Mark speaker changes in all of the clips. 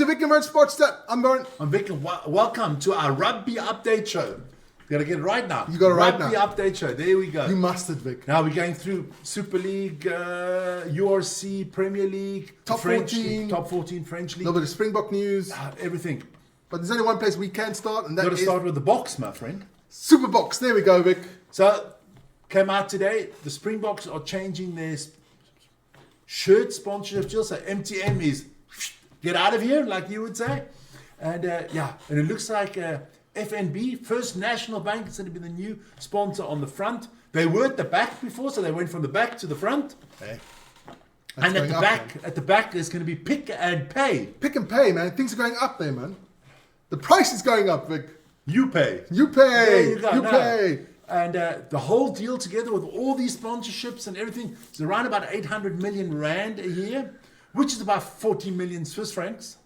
Speaker 1: to Vic and Road Sports Chat. I'm Warren.
Speaker 2: I'm Vic, and welcome to our rugby update show. You gotta get it right now.
Speaker 1: You got it right
Speaker 2: rugby
Speaker 1: now.
Speaker 2: Update show. There we go.
Speaker 1: You mastered, Vic.
Speaker 2: Now we're going through Super League, URC, Premier League,
Speaker 1: Top
Speaker 2: French
Speaker 1: 14.
Speaker 2: League, Top 14 French
Speaker 1: A
Speaker 2: League.
Speaker 1: little bit of Springbok news.
Speaker 2: Everything.
Speaker 1: But there's only one place we can start, and that
Speaker 2: Got to
Speaker 1: is
Speaker 2: start with the box, my friend.
Speaker 1: Super Box. There we go, Vic.
Speaker 2: So, came out today. The Springboks are changing their shirt sponsorship deal. So MTM is get out of here, like you would say. And and it looks like FNB, First National Bank, is going to be the new sponsor on the front. They were at the back before, so they went from the back to the front.
Speaker 1: Hey.
Speaker 2: And
Speaker 1: That's going up,
Speaker 2: at the back, there's going to be Pick and Pay.
Speaker 1: Pick and pay, man. Things are going up there, man. The price is going up, Vic.
Speaker 2: You pay.
Speaker 1: You pay.
Speaker 2: There you go.
Speaker 1: You
Speaker 2: No.
Speaker 1: pay.
Speaker 2: And the whole deal together with all these sponsorships and everything is around about 800 million rand a year, which is about 40 million Swiss francs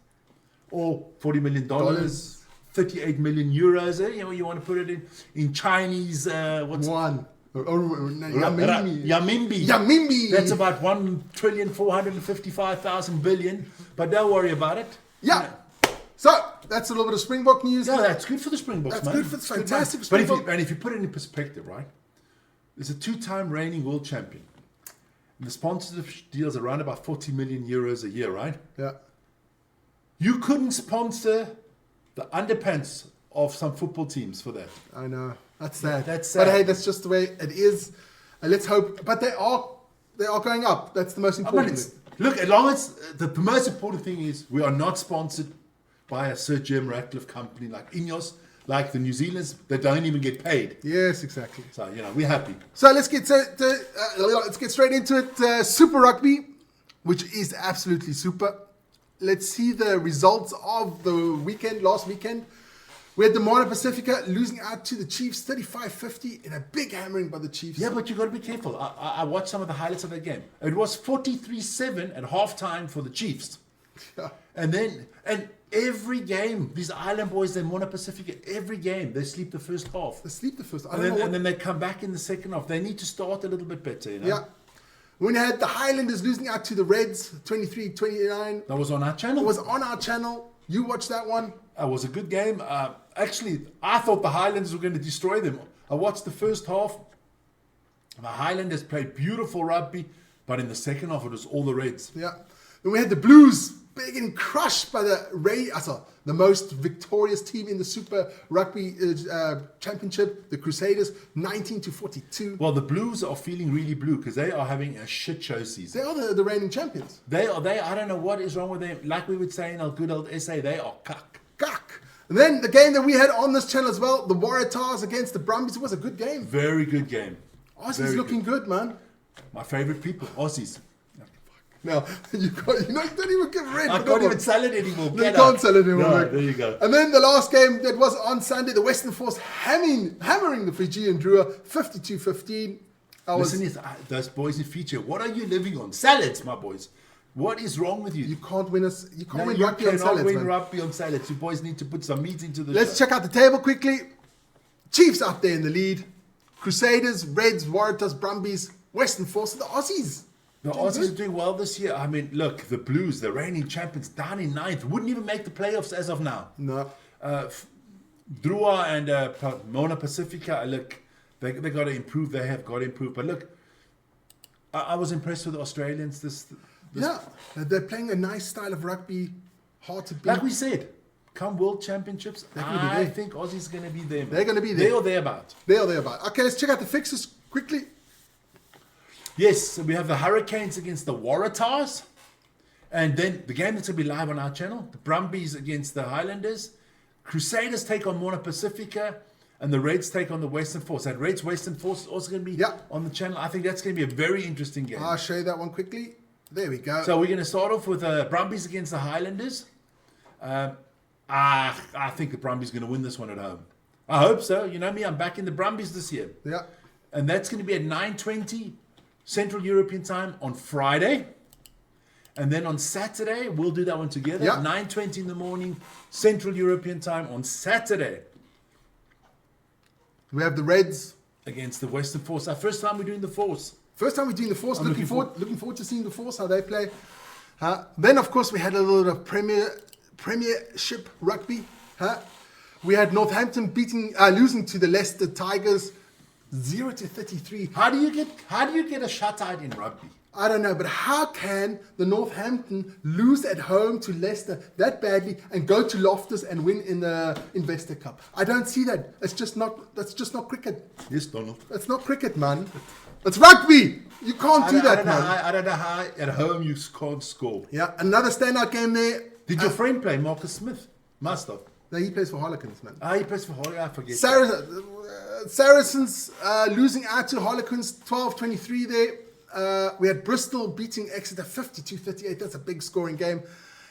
Speaker 2: or $40 million,
Speaker 1: Dollars.
Speaker 2: 38 million euros. You want to put it in Chinese, what's
Speaker 1: One. Yamimbi.
Speaker 2: Yamimbi. That's about 1,455,000 billion. But don't worry about it.
Speaker 1: Yeah. So, that's a little bit of Springbok news.
Speaker 2: Yeah, that's good for the Springboks,
Speaker 1: That's
Speaker 2: man.
Speaker 1: good for the fantastic
Speaker 2: But if
Speaker 1: Springbok.
Speaker 2: if you put it in perspective, right? There's a two-time reigning world champion. And the sponsorship deals around about 40 million euros a year, right?
Speaker 1: Yeah.
Speaker 2: You couldn't sponsor the underpants of some football teams for that.
Speaker 1: I know. That's sad.
Speaker 2: That's
Speaker 1: But
Speaker 2: sad.
Speaker 1: hey, that's just the way it is. And let's hope. But they are going up. That's the most important thing.
Speaker 2: Look, as long as the most important thing is we are not sponsored by a Sir Jim Ratcliffe company like Ineos, like the New Zealanders that don't even get paid.
Speaker 1: Yes, exactly.
Speaker 2: So we're happy.
Speaker 1: So let's get straight into it. Super Rugby, which is absolutely super. Let's see the results of the last weekend. We had the Moana Pacifica losing out to the Chiefs 35-50 in a big hammering by the Chiefs.
Speaker 2: Yeah, but you got to be careful. I watched some of the highlights of that game. It was 43-7 at halftime for the Chiefs.
Speaker 1: Yeah.
Speaker 2: And every game, these island boys, they Moana Pacifica, every game, they sleep the first half.
Speaker 1: They sleep the first.
Speaker 2: And then they come back in the second half. They need to start a little bit better,
Speaker 1: Yeah. When you had the Highlanders losing out to the Reds 23-29.
Speaker 2: That was on our channel.
Speaker 1: It was on our channel. You watched that one.
Speaker 2: It was a good game. Actually, I thought the Highlanders were going to destroy them. I watched the first half. The Highlanders played beautiful rugby, but in the second half, it was all the Reds.
Speaker 1: Yeah. Then we had the Blues being crushed by the most victorious team in the Super Rugby Championship, the Crusaders, 19-42.
Speaker 2: Well, the Blues are feeling really blue because they are having a shit show season.
Speaker 1: They are the reigning champions.
Speaker 2: They I don't know what is wrong with them. Like we would say in our good old SA, they are cuck.
Speaker 1: Cuck. And then the game that we had on this channel as well, the Waratahs against the Brumbies, it was a good game.
Speaker 2: Very good game.
Speaker 1: Aussies
Speaker 2: Very
Speaker 1: looking good, man.
Speaker 2: My favorite people, Aussies.
Speaker 1: Now, you don't even give red.
Speaker 2: I can't even sell it anymore.
Speaker 1: You can't sell it anymore.
Speaker 2: No, there you go.
Speaker 1: And then the last game that was on Sunday, the Western Force hammering the Fijian Drua 52-15.
Speaker 2: Listen, those boys in Fiji, what are you living on? Salads, my boys. What is wrong with you?
Speaker 1: You can't win us. You can't win
Speaker 2: you
Speaker 1: rugby on
Speaker 2: cannot
Speaker 1: salads,
Speaker 2: win
Speaker 1: man.
Speaker 2: rugby on salads. You boys need to put some meat into the
Speaker 1: Let's
Speaker 2: show.
Speaker 1: check out the table quickly. Chiefs up there in the lead. Crusaders, Reds, Waratahs, Brumbies, Western Force, the Aussies.
Speaker 2: The Aussies are doing well this year. I mean, look, the Blues, the reigning champions, down in 9th, wouldn't even make the playoffs as of now.
Speaker 1: No.
Speaker 2: Drua and Moana Pacifica, look, they got to improve. They have got to improve. But look, I was impressed with the Australians.
Speaker 1: Yeah, they're playing a nice style of rugby, hard to beat.
Speaker 2: Like we said, come World Championships,
Speaker 1: gonna be
Speaker 2: I
Speaker 1: there.
Speaker 2: think Aussies going to be there.
Speaker 1: They're going to be there.
Speaker 2: There or thereabout.
Speaker 1: There or thereabout. Okay, let's check out the fixtures quickly.
Speaker 2: Yes, so we have the Hurricanes against the Waratahs. And then the game that's going to be live on our channel, the Brumbies against the Highlanders. Crusaders take on Moana Pacifica. And the Reds take on the Western Force. That Reds Western Force is also going to be on the channel. I think that's going to be a very interesting game.
Speaker 1: I'll show you that one quickly. There we go.
Speaker 2: So we're going to start off with Brumbies against the Highlanders. I think the Brumbies are going to win this one at home. I hope so. You know me, I'm back in the Brumbies this year.
Speaker 1: Yeah.
Speaker 2: And that's going to be at 9:20 Central European Time on Friday. And then on Saturday, we'll do that one together.
Speaker 1: Yeah.
Speaker 2: 9:20 in the morning Central European Time on Saturday.
Speaker 1: We have the Reds
Speaker 2: Against the Western Force. Our first time we're doing the Force.
Speaker 1: First time we're doing the Force.
Speaker 2: I'm
Speaker 1: Looking forward to seeing the Force, how they play. Then, of course, we had a little bit of Premiership Rugby. We had Northampton losing to the Leicester Tigers 0-33.
Speaker 2: How do you get a shutout in rugby?
Speaker 1: I don't know, but how can the Northampton lose at home to Leicester that badly and go to Loftus and win in the Investor Cup? I don't see that. That's just not cricket.
Speaker 2: Yes, Donald.
Speaker 1: That's not cricket, man. It's rugby. You can't do that, man.
Speaker 2: I don't know how at home you can't score.
Speaker 1: Yeah, another standout game there.
Speaker 2: Did your friend play Marcus Smith? Must have.
Speaker 1: No, he plays for Harlequins, man.
Speaker 2: He plays for Harlequins. I forget.
Speaker 1: Saracens losing out to Harlequins 12-23 there. We had Bristol beating Exeter 52-38. That's a big scoring game.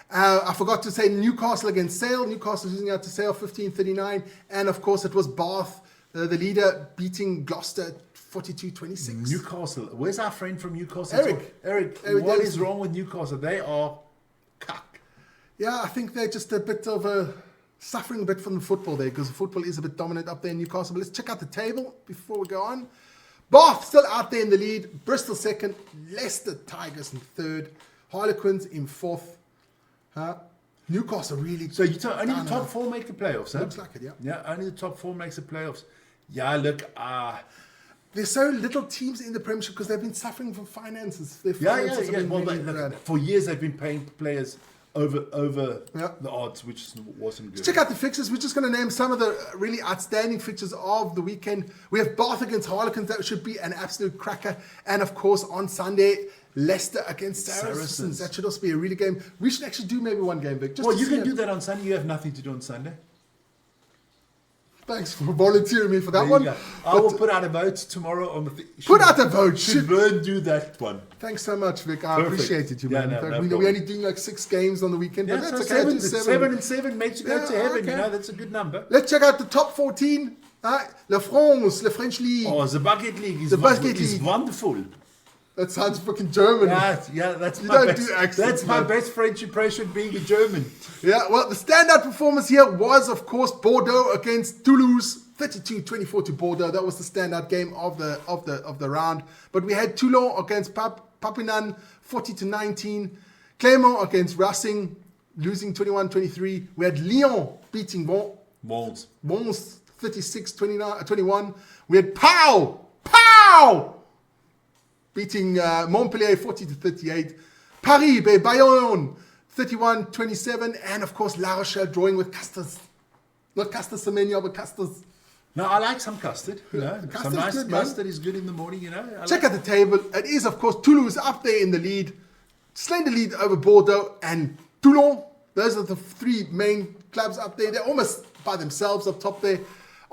Speaker 1: I forgot to say Newcastle against Sale. Newcastle losing out to Sale 15-39. And of course it was Bath, the leader, beating Gloucester 42-26.
Speaker 2: Newcastle. Where's our friend from Newcastle?
Speaker 1: Eric,
Speaker 2: what is wrong with Newcastle? They are cuck.
Speaker 1: Yeah, I think they're just a bit of suffering a bit from the football there, because the football is a bit dominant up there in Newcastle. But let's check out the table before we go on. Bath still out there in the lead. Bristol second. Leicester Tigers in third. Harlequins in fourth. Newcastle really.
Speaker 2: So only the top four make the playoffs, huh?
Speaker 1: Looks like it, yeah.
Speaker 2: Yeah, only the top four makes the playoffs. Yeah, look.
Speaker 1: There's so little teams in the Premiership because they've been suffering from finances. Their
Speaker 2: Yeah.
Speaker 1: finances have been
Speaker 2: Well,
Speaker 1: really bad.
Speaker 2: for years they've been paying players over the odds, which wasn't good.
Speaker 1: Let's check out the fixtures. We're just going to name some of the really outstanding fixtures of the weekend. We have Bath against Harlequins. That should be an absolute cracker. And of course, on Sunday, Leicester against Saracens. That should also be a really game. We should actually do maybe one game, Vic.
Speaker 2: Well, you can do that on Sunday. You have nothing to do on Sunday.
Speaker 1: Thanks for volunteering me for that
Speaker 2: There
Speaker 1: one.
Speaker 2: you go. I will put out a vote tomorrow on the
Speaker 1: Put out a vote.
Speaker 2: Should Vern do that one?
Speaker 1: Thanks so much, Vic. I
Speaker 2: Perfect.
Speaker 1: appreciate it, you
Speaker 2: Yeah,
Speaker 1: man.
Speaker 2: no
Speaker 1: We're only doing like 6 games on the weekend,
Speaker 2: Yeah,
Speaker 1: but
Speaker 2: so
Speaker 1: that's okay. Do
Speaker 2: 7 and 7 makes you go to heaven.
Speaker 1: okay.
Speaker 2: You know, that's a good number.
Speaker 1: Let's check out the top 14. La France, the French League.
Speaker 2: Oh, the Bucket League is,
Speaker 1: The Bucket
Speaker 2: is
Speaker 1: League.
Speaker 2: wonderful.
Speaker 1: That sounds fucking German.
Speaker 2: Yeah, that's
Speaker 1: You
Speaker 2: my
Speaker 1: don't
Speaker 2: best.
Speaker 1: do accents,
Speaker 2: That's my
Speaker 1: man.
Speaker 2: best French impression, being a German.
Speaker 1: Yeah, well, the standout performance here was, of course, Bordeaux against Toulouse. 32-24 to Bordeaux. That was the standout game of the round. But we had Toulon against Papinan, 40-19. Clermont against Racing, losing 21-23. We had Lyon beating
Speaker 2: Mons.
Speaker 1: 36-21. We had Pau beating Montpellier 40-38. Paris by Bayonne 31-27. And of course, La Rochelle drawing with Custers. Not Custard Semenya, but Custers.
Speaker 2: No, I like some custard. You know, some
Speaker 1: Custard's
Speaker 2: nice
Speaker 1: good, man.
Speaker 2: custard is good in the morning. You know.
Speaker 1: Check out the table. It is, of course, Toulouse up there in the lead. Slender lead over Bordeaux and Toulon. Those are the 3 main clubs up there. They're almost by themselves up top there.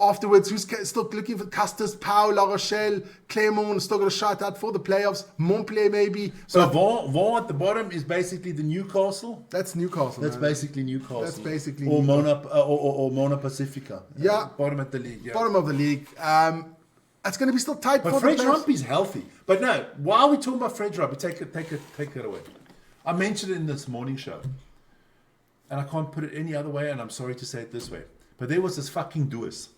Speaker 1: Afterwards, who's still looking for Custers? Pau, La Rochelle, Clermont, still got a shout out for the playoffs. Montpellier maybe.
Speaker 2: So Vaughan at the bottom is basically the Newcastle.
Speaker 1: That's Newcastle.
Speaker 2: That's
Speaker 1: man.
Speaker 2: basically Newcastle.
Speaker 1: That's basically
Speaker 2: or
Speaker 1: Newcastle.
Speaker 2: Mona Pacifica.
Speaker 1: Yeah.
Speaker 2: Bottom of the league. Yeah.
Speaker 1: Bottom of the league. It's going to be still tight
Speaker 2: But
Speaker 1: for
Speaker 2: French
Speaker 1: the playoffs.
Speaker 2: rugby is healthy. But no, while we're talking about French rugby, take it away. I mentioned it in this morning show, and I can't put it any other way, and I'm sorry to say it this way. But there was this fucking doers.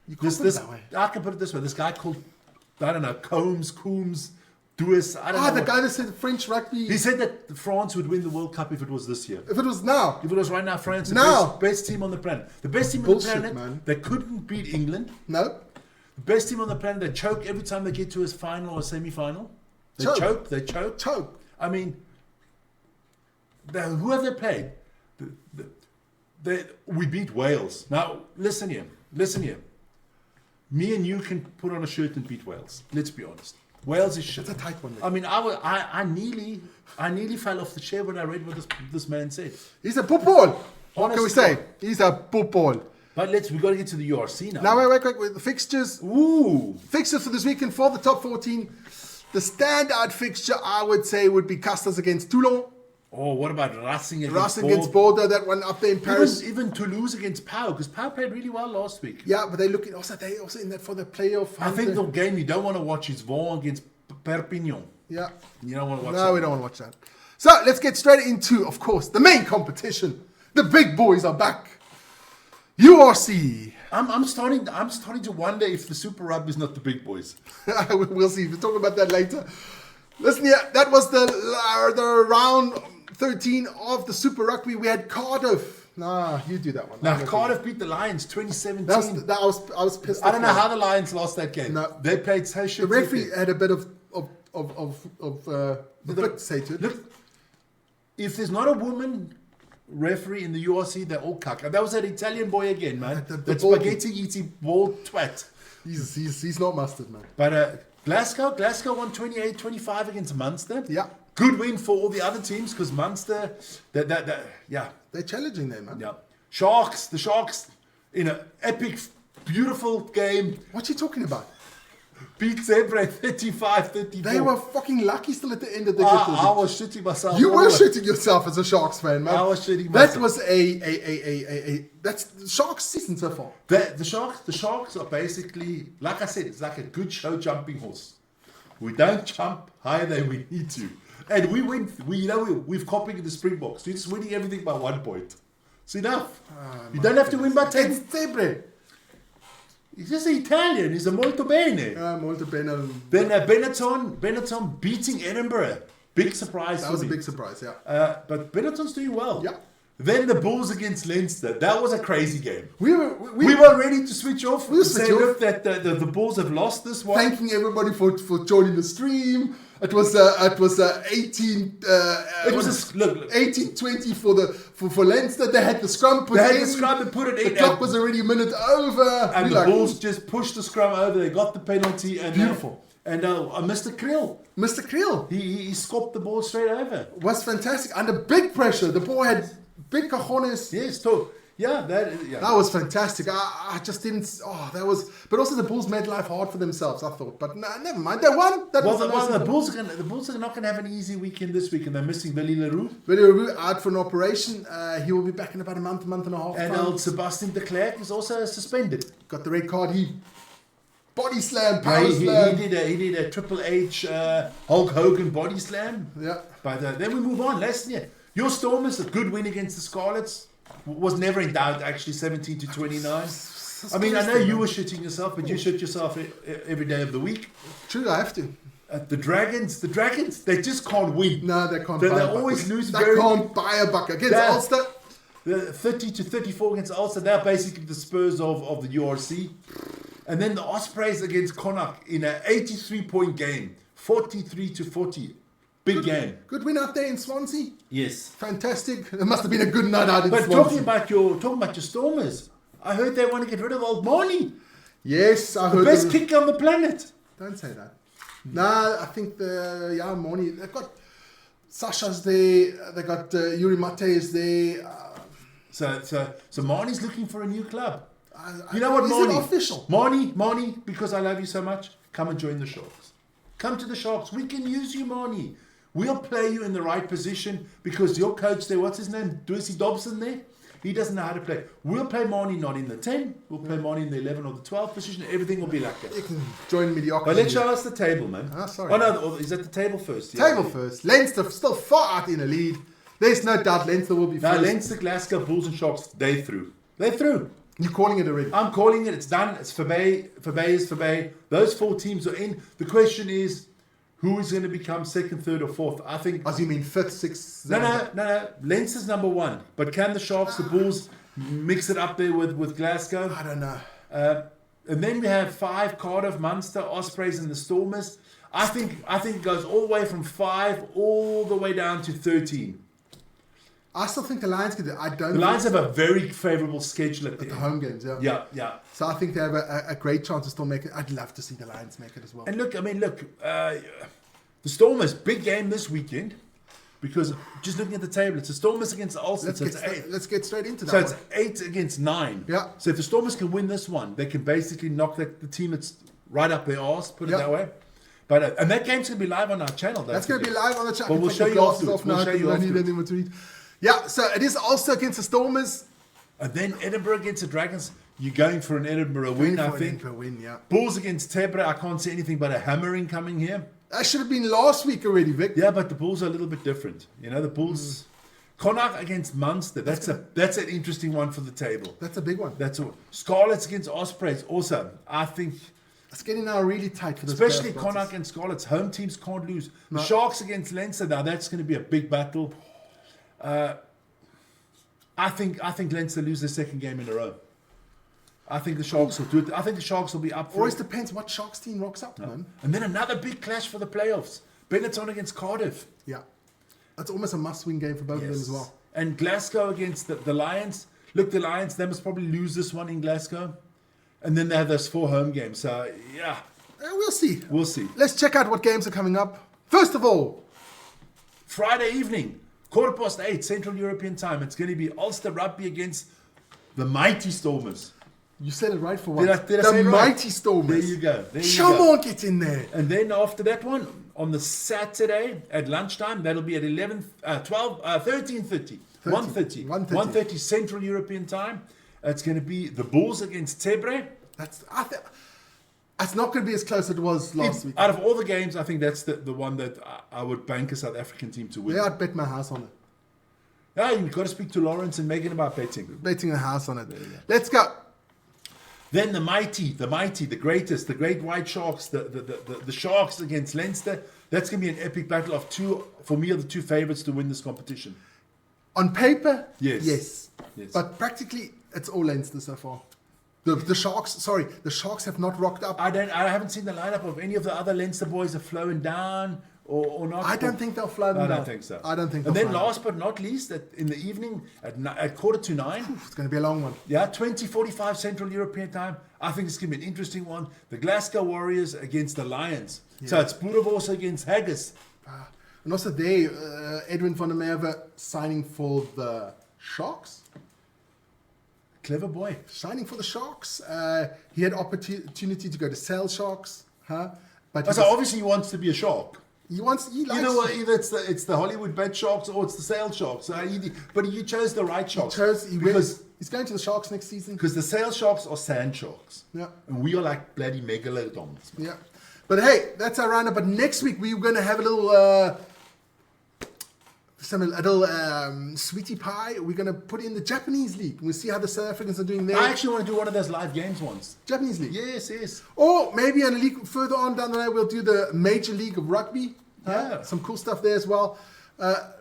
Speaker 1: You can't put it that way.
Speaker 2: I can put it this way. This guy called, I don't know, Coombs, Doers. I don't know.
Speaker 1: The guy that said French rugby.
Speaker 2: He said that France would win the World Cup if it was this year.
Speaker 1: If it was now.
Speaker 2: If it was right now, France, the
Speaker 1: Now.
Speaker 2: best team on the planet. The best team
Speaker 1: Bullshit,
Speaker 2: on the planet
Speaker 1: man.
Speaker 2: that couldn't beat England.
Speaker 1: No.
Speaker 2: The best team on the planet that choke every time they get to a final or semi-final. They
Speaker 1: Choke.
Speaker 2: choke.
Speaker 1: Choke.
Speaker 2: I mean, who have they played? We beat Wales. Now, listen here. Me and you can put on a shirt and beat Wales. Let's be honest. Wales is shit.
Speaker 1: It's a tight one.
Speaker 2: I mean, I nearly fell off the chair when I read what this man said.
Speaker 1: He's a poopball. What can we
Speaker 2: Honestly.
Speaker 1: say? He's a poopball.
Speaker 2: But we got to get to the URC now.
Speaker 1: Now, wait. The fixtures.
Speaker 2: Ooh.
Speaker 1: Fixtures for this weekend for the top 14. The standout fixture, I would say, would be Custers against Toulon.
Speaker 2: Oh, what about Racing
Speaker 1: Against Bordeaux, that one up there in Paris.
Speaker 2: Even Toulouse against Pau, because Pau played really well last week.
Speaker 1: Yeah, but they also in that for the playoff.
Speaker 2: I think the game you don't want to watch is Vaughan against Perpignan.
Speaker 1: Yeah.
Speaker 2: You don't want to watch
Speaker 1: No,
Speaker 2: that.
Speaker 1: we don't want to watch that. So let's get straight into, of course, the main competition. The big boys are back. URC.
Speaker 2: I'm starting to wonder if the Super Rugby is not the big boys.
Speaker 1: We'll see. We'll talk about that later. Listen here, that was the round 13 of the Super Rugby, we had Cardiff. Nah, you do that one.
Speaker 2: Now, Cardiff beat the Lions 2017.
Speaker 1: I was pissed.
Speaker 2: I don't know how the Lions lost that game.
Speaker 1: No.
Speaker 2: They played so shit.
Speaker 1: The referee had a bit of bit say to it.
Speaker 2: Look, if there's not a woman referee in the URC, they're all cuck. And that was that Italian boy again, man.
Speaker 1: The
Speaker 2: that spaghetti eating bald twat.
Speaker 1: He's not mustard, man.
Speaker 2: But Glasgow won 28-25 against Munster.
Speaker 1: Yeah.
Speaker 2: Good win for all the other teams because Munster, yeah.
Speaker 1: They're challenging them, man.
Speaker 2: Yeah. The Sharks, in an epic, beautiful game.
Speaker 1: What you talking about?
Speaker 2: Beat Zebra 35-34.
Speaker 1: They were fucking lucky still at the end of the
Speaker 2: I was shitting myself.
Speaker 1: You were shitting yourself as a Sharks fan, man.
Speaker 2: I was shitting myself.
Speaker 1: That was that's the Sharks season so far.
Speaker 2: The Sharks are basically, like I said, it's like a good show jumping horse. We don't jump higher than we need to. And we win. We've copied the Springboks. You're just winning everything by 1 point. It's enough. You don't have to win by 10.
Speaker 1: It's Zebra.
Speaker 2: He's just Italian. He's a molto bene.
Speaker 1: Molto bene.
Speaker 2: Then Benetton beating Edinburgh. Big surprise.
Speaker 1: That was a big surprise, yeah.
Speaker 2: But Benetton's doing well.
Speaker 1: Yeah.
Speaker 2: Then the Bulls against Leinster. That was a crazy game.
Speaker 1: We were
Speaker 2: ready to switch off.
Speaker 1: We
Speaker 2: say, look, that the Bulls have lost this one.
Speaker 1: Thanking everybody for joining the stream. It was 18.
Speaker 2: It was
Speaker 1: 18-20 for Leinster. They had the scrum put in.
Speaker 2: They had the scrum and put it in.
Speaker 1: The clock was already a minute over.
Speaker 2: And the Bulls just pushed the scrum over. They got the penalty. And
Speaker 1: beautiful.
Speaker 2: And Mr. Krill.
Speaker 1: Mr. Krill.
Speaker 2: He scooped the ball straight over.
Speaker 1: Was fantastic. Under big pressure. The ball had big cojones.
Speaker 2: Yes, too. Yeah, that
Speaker 1: was fantastic. I just didn't. That was. But also the Bulls made life hard for themselves. I thought, but nah, never mind. They won.
Speaker 2: The Bulls are not going to have an easy weekend this week, and they're missing Billy Leroux.
Speaker 1: Billy Leroux out for an operation. He will be back in about a month and a half.
Speaker 2: And old Sebastian de Klerk is also suspended.
Speaker 1: Got the red card. He body slam, power slam.
Speaker 2: He did a Triple H Hulk Hogan body slam.
Speaker 1: Yeah.
Speaker 2: But then we move on. Your Stormers, a good win against the Scarlets. Was never in doubt, actually, 17-29. I mean, I know you were shitting yourself, but you shit yourself every day of the week.
Speaker 1: True, I have to.
Speaker 2: The Dragons, they just can't win.
Speaker 1: No, they can't.
Speaker 2: They always lose.
Speaker 1: They can't buy a buck against Ulster.
Speaker 2: 30-34 against Ulster. They're basically the Spurs of the URC. And then the Ospreys against Connacht in an 83-point game, 43-40. Big game.
Speaker 1: Good win out there in Swansea.
Speaker 2: Yes.
Speaker 1: Fantastic. It must have been a good night out in Swansea.
Speaker 2: But talking about your Stormers, I heard they want to get rid of old Marnie.
Speaker 1: Yes, I heard.
Speaker 2: The best kicker on the planet.
Speaker 1: Don't say that. No, I think Marnie. They've got Sasha's there. They got Yuri Mate is there.
Speaker 2: So Marnie's looking for a new club. You know what,
Speaker 1: Marnie? Is it official?
Speaker 2: Marnie, because I love you so much, come and join the Sharks. Come to the Sharks. We can use you, Marnie. We'll play you in the right position because your coach there, what's his name? Dwayne Dobson there? He doesn't know how to play. We'll play Marnie not in the 10. We'll play Marnie in the 11 or the 12 position. Everything will be like that.
Speaker 1: You can join mediocrity.
Speaker 2: But let's show us the table, man.
Speaker 1: Sorry.
Speaker 2: Oh, no, is that the table first?
Speaker 1: Table first. Leinster still far out in the lead. There's no doubt Leinster will be first.
Speaker 2: No, Leinster, Glasgow, Bulls and Sharks, they through. They're through.
Speaker 1: You're calling it already?
Speaker 2: I'm calling it. It's done. It's Verbeij. Verbeij is Verbeij. Those 4 teams are in. The question is, who is going to become second, third, or fourth? I think.
Speaker 1: As you mean fifth, sixth?
Speaker 2: No. Leinster's number 1. But can the Sharks, the Bulls, mix it up there with Glasgow?
Speaker 1: I don't know.
Speaker 2: And then we have 5: Cardiff, Munster, Ospreys, and the Stormers. I think it goes all the way from 5 all the way down to 13.
Speaker 1: I still think the Lions can do it.
Speaker 2: The Lions have a very favourable schedule at
Speaker 1: the home games,
Speaker 2: yeah.
Speaker 1: So I think they have a great chance to still make it. I'd love to see the Lions make it as well.
Speaker 2: And look, the Stormers, big game this weekend, because just looking at the table, it's the Stormers against the Ulster.
Speaker 1: Let's get straight into that.
Speaker 2: So it's 8 against 9.
Speaker 1: Yeah.
Speaker 2: So if the Stormers can win this one, they can basically knock the team that's right up their arse, put it that way. But and that game's going to be live on our channel.
Speaker 1: That's going to be live on the channel.
Speaker 2: But we'll show you afterwards.
Speaker 1: Yeah, so it is also against the Stormers.
Speaker 2: And then Edinburgh against the Dragons. You're going for an Edinburgh win, I think.
Speaker 1: Edinburgh win, yeah.
Speaker 2: Bulls against Tebra. I can't see anything but a hammering coming here.
Speaker 1: That should have been last week already, Vic.
Speaker 2: Yeah, but the Bulls are a little bit different. You know, the Bulls... Connacht against Munster. That's an interesting one for the table.
Speaker 1: That's a big one.
Speaker 2: That's all. Scarlets against Ospreys. Also, I think...
Speaker 1: It's getting now really tight for this.
Speaker 2: Especially Connacht and Scarlets. Home teams can't lose. No. The Sharks against Leinster. Now, that's going to be a big battle. I think Leinster lose their second game in a row. I think the Sharks will do it. I think the Sharks will be up for
Speaker 1: Always
Speaker 2: it.
Speaker 1: depends what Sharks team rocks up, man.
Speaker 2: And then another big clash for the playoffs. Benetton against Cardiff.
Speaker 1: Yeah. That's almost a must-win game for both of them as well.
Speaker 2: And Glasgow against the Lions. Look, the Lions, they must probably lose this one in Glasgow. And then they have those 4 home games. So, yeah,
Speaker 1: We'll see.
Speaker 2: we'll see.
Speaker 1: Let's check out what games are coming up. First of all,
Speaker 2: Friday evening, 8:15 Central European Time. It's going to be Ulster Rugby against the Mighty Stormers.
Speaker 1: you said it right for once.
Speaker 2: Did I say it
Speaker 1: the
Speaker 2: right?
Speaker 1: Mighty Stormers.
Speaker 2: There you go.
Speaker 1: Come on, get in there.
Speaker 2: And then after that one, on the Saturday at lunchtime, that'll be at 13:30. 1:30 Central European Time. It's going to be the Bulls against Tebre.
Speaker 1: It's not going to be as close as it was last week.
Speaker 2: Out of all the games, I think that's the one that I would bank a South African team to win.
Speaker 1: Yeah, I'd bet my house on it.
Speaker 2: Yeah, you've got to speak to Lawrence and Megan about betting.
Speaker 1: Betting a house on it. Let's go.
Speaker 2: Then the greatest, the great white sharks, the Sharks against Leinster. That's going to be an epic battle of two, for me, are the two favorites to win this competition.
Speaker 1: On paper,
Speaker 2: Yes.
Speaker 1: But practically, it's all Leinster so far. The Sharks have not rocked up.
Speaker 2: I haven't seen the lineup of any of the other Leinster boys have flown down or not.
Speaker 1: I don't think they'll fly them down.
Speaker 2: I don't think so.
Speaker 1: I don't think
Speaker 2: And
Speaker 1: they'll
Speaker 2: then
Speaker 1: fly
Speaker 2: last but not least, in the evening at 9:45.
Speaker 1: It's going to be a long one.
Speaker 2: Yeah, 20:45 Central European Time. I think it's going to be an interesting one. The Glasgow Warriors against the Lions. So it's Boerewors against Haggis.
Speaker 1: And also there, Edwin van der Merwe signing for the Sharks.
Speaker 2: Clever boy.
Speaker 1: Signing for the Sharks. He had opportunity to go to Sale Sharks. But
Speaker 2: So obviously he wants to be a Shark.
Speaker 1: he likes
Speaker 2: Either it's the Hollywood Bet Sharks or it's the Sale Sharks. But he chose the right Sharks.
Speaker 1: He's going to the Sharks next season.
Speaker 2: Because the Sale Sharks are sand sharks.
Speaker 1: Yeah.
Speaker 2: And we are like bloody megalodons.
Speaker 1: Yeah. But hey, that's our roundup. But next week we're going to have a little sweetie pie. We're going to put in the Japanese league. We'll see how the South Africans are doing there.
Speaker 2: I actually want to do one of those live games once.
Speaker 1: Japanese league.
Speaker 2: Yes.
Speaker 1: Or maybe in a league further on down the line, we'll do the Major League of Rugby.
Speaker 2: Yeah.
Speaker 1: Some cool stuff there as well.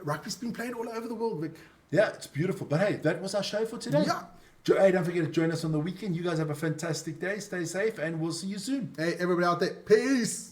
Speaker 1: Rugby's been played all over the world, Vic.
Speaker 2: Yeah, it's beautiful. But hey, that was our show for today.
Speaker 1: Yeah.
Speaker 2: Hey, don't forget to join us on the weekend. You guys have a fantastic day. Stay safe, and we'll see you soon.
Speaker 1: Hey, everybody out there. Peace.